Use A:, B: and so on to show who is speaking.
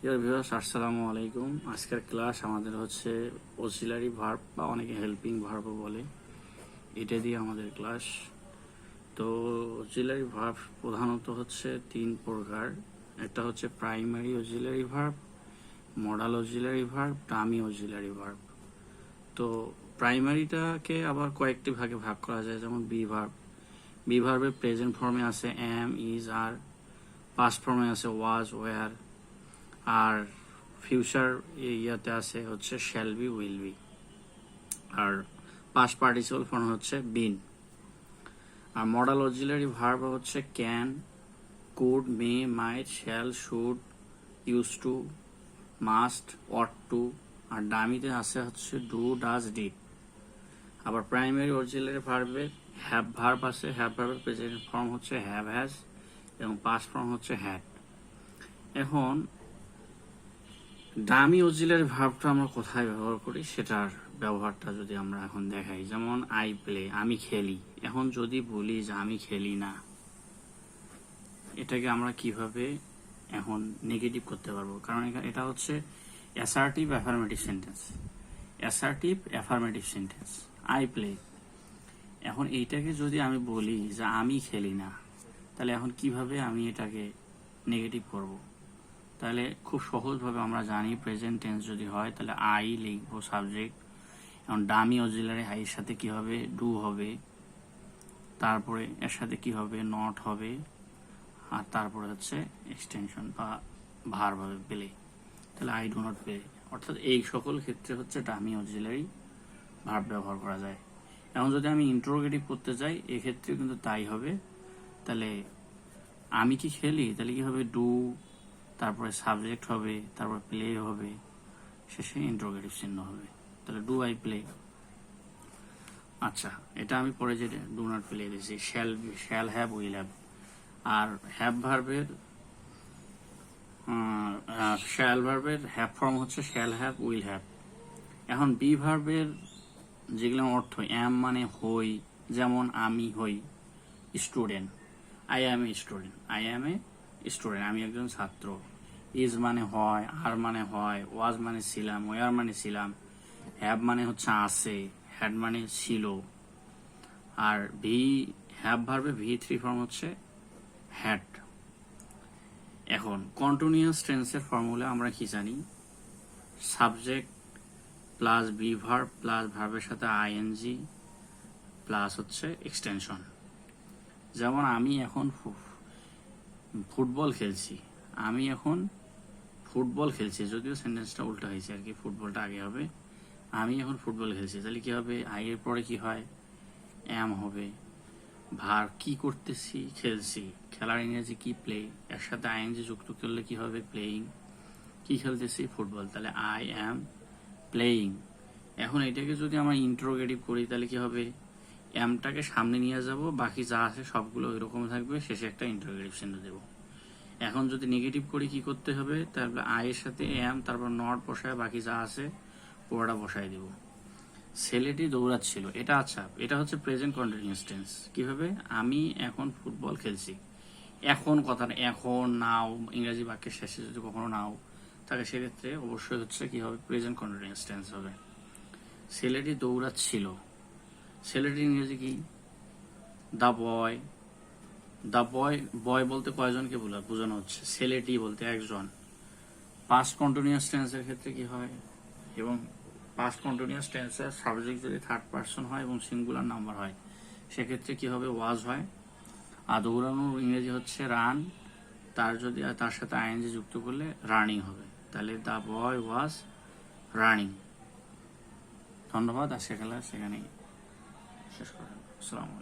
A: Dear viewers, আসসালামু আলাইকুম। আজকের ক্লাস আমাদের হচ্ছে অক্সিলারি ভার্ব বা অনেকে হেল্পিং ভার্বও বলে, এটা দিয়ে আমাদের ক্লাস। তো অক্সিলারি ভার্ব প্রধানত হচ্ছে তিন প্রকার। একটা হচ্ছে primary auxiliary verb, modal auxiliary verb, dummy auxiliary verb. তো প্রাইমারিটাকে আবার কয়েকটি ভাগে ভাগ করা যায়, যেমন বি ভার্ব। বি ভার্বের প্রেজেন্ট ফর্মে আছে এম, ইজ, আর। পাস্ট ফর্মে আছে ওয়াজ, ওয়ার। আর ফিউচার ইয়াতে আছে হচ্ছে শ্যাল বি, উইল বি। আর পাস্ট পার্টিসিপল ফর্ম হচ্ছে বিন। আর মডাল অক্সিলারি ভার্ব হচ্ছে can, could, may, might, shall, should, use to, must, ought to. আর ডামিতে আছে হচ্ছে ডু, ডাজ, ডিড। আবার প্রাইমারি অক্সিলারি ভার্বে হ্যাভ ভার্ব আছে। হ্যাভ ভার্বের প্রেজেন্ট ফর্ম হচ্ছে হ্যাভ, হ্যাজ, এবং পাস্ট ফর্ম হচ্ছে হ্যাড। এখন ডামি অক্সিলারি ভার্বটা আমরা কোথায় ব্যবহার করি সেটার ব্যবহারটা যদি আমরা এখন দেখাই, যেমন আই প্লে, আমি খেলি। এখন যদি বলি যে আমি খেলি না, এটাকে আমরা কিভাবে এখন নেগেটিভ করতে পারবো? কারণ এটা হচ্ছে assertive affirmative sentence. Assertive affirmative sentence, I play. এখন এইটাকে যদি আমি বলি যে আমি খেলি না, তাহলে এখন কিভাবে আমি এটাকে নেগেটিভ করব? তাহলে খুব সহজভাবে আমরা জানি, প্রেজেন্ট টেন্স যদি হয় তাহলে আই লিখবো সাবজেক্ট, এবং ডামি অক্সিলারি আই এর সাথে কি হবে? ডু হবে। তারপরে এর সাথে কি হবে? নট হবে। আর তারপরে হচ্ছে এক্সটেনশন বা ভার্ব হবে প্লে। তাহলে আই ডু নট প্লে। অর্থাৎ এই সকল ক্ষেত্রে হচ্ছে ডামি অক্সিলারি ভার্ব ব্যবহার করা যায়। এখন যদি আমি ইন্টারোগেটিভ করতে চাই, এক্ষেত্রে কিন্তু তাই হবে। তাহলে আমি কি খেলি, তাহলে কি হবে? ডু, তারপরে সাবজেক্ট হবে, তারপর প্লে হবে, শেষে ইন্টারোগেটিভ চিহ্ন হবে। তাহলে ডু আই প্লে। আচ্ছা, এটা আমি পরে যে ডু নট প্লে দিয়েছি, শ্যাল হ্যাভ, উইল হ্যাভ। আর হ্যাভ ভার্বের হ্যাভ ফর্ম হচ্ছে শ্যাল হ্যাভ, উইল হ্যাভ। এখন বি ভার্বের যেগুলো অর্থ, অ্যাম মানে হই, যেমন আমি হই student, I am a student, I am a student, আমি একজন ছাত্র। ইজ মানে হয়, আর মানে হয়, ওয়াজ মানে ছিলাম, ওয়ার মানে ছিলাম, হ্যাভ মানে হচ্ছে আছে, হ্যাড মানে ছিল। আর হ্যাভ ভার্বে V3 ফর্ম হচ্ছে হ্যাড। এখন কন্টিনিউয়াস টেন্সের ফর্মুলা আমরা কি জানি? Subject plus be verb plus ভার্বের সাথে আইএনজি প্লাস হচ্ছে এক্সটেনশন। যেমন আমি এখন ফুটবল খেলছি, আমি এখন ফুটবল খেলছি, যদিও সেন্টেন্সটা উল্টা হয়েছে আর কি, ফুটবলটা আগে হবে। আমি এখন ফুটবল খেলছি, তাহলে কি হবে? আই এর পরে কি হয়? অ্যাম হবে। ভার কি করতেছি? খেলছি। খেলার ইংরেজি কি? প্লে। এর সাথে আইএনজি যুক্ত করলে কি হবে? প্লেয়িং। কি খেলতেছি? ফুটবল। তাহলে আই অ্যাম প্লেয়িং। এখন এটাকে যদি আমরা ইন্টারোগেটিভ করি, তাহলে কি হবে? অ্যামটাকে সামনে নিয়ে যাব, বাকি যা আছে সবগুলো ওইরকম থাকবে, শেষে একটা ইন্টারোগেটিভ চিহ্ন দেবো। এখন যদি নেগেটিভ করি, কি করতে হবে? তাহলে আই এর সাথে অ্যাম, তারপর নট বসায়, বাকি যা আছে পুরোটা বসায় দেব। ছেলেটি দৌড়াচ্ছিল, এটা আচ্ছা, এটা হচ্ছে প্রেজেন্ট কন্টিনিউয়াস টেন্স। কিভাবে? আমি এখন ফুটবল খেলছি। এখন কথাটা এখন, নাও, ইংরেজি বাক্যের শেষে যদি কখনো নাও থাকে, সেক্ষেত্রে অবশ্যই হচ্ছে কি হবে? প্রেজেন্ট কন্টিনিউয়াস টেন্স হবে। ছেলেটি দৌড়াচ্ছিল, ছেলেটির ইংরেজি কি? The boy. দ্য বয়, বয় বলতে কয়জনকে বোঝানো হচ্ছে? ছেলেটি বলতে একজন। পাস্ট কন্টিনিউয়াস টেন্সের ক্ষেত্রে কি হয়? এবং পাস্ট কন্টিনিউয়াস টেন্সের সাবজেক্ট যদি থার্ড পারসন হয় এবং সিঙ্গুলার নাম্বার হয়, সেক্ষেত্রে কি হবে? ওয়াজ হয়। আর দৌড়ানোর ইংরেজি হচ্ছে রান, তার সাথে আইএনজি যুক্ত করলে রানিং হবে। তাহলে দ্য বয় ওয়াজ রানিং। ধন্যবাদ। আজকে খেলা সেখানেই শেষ করেন। আসসালামু আলাইকুম।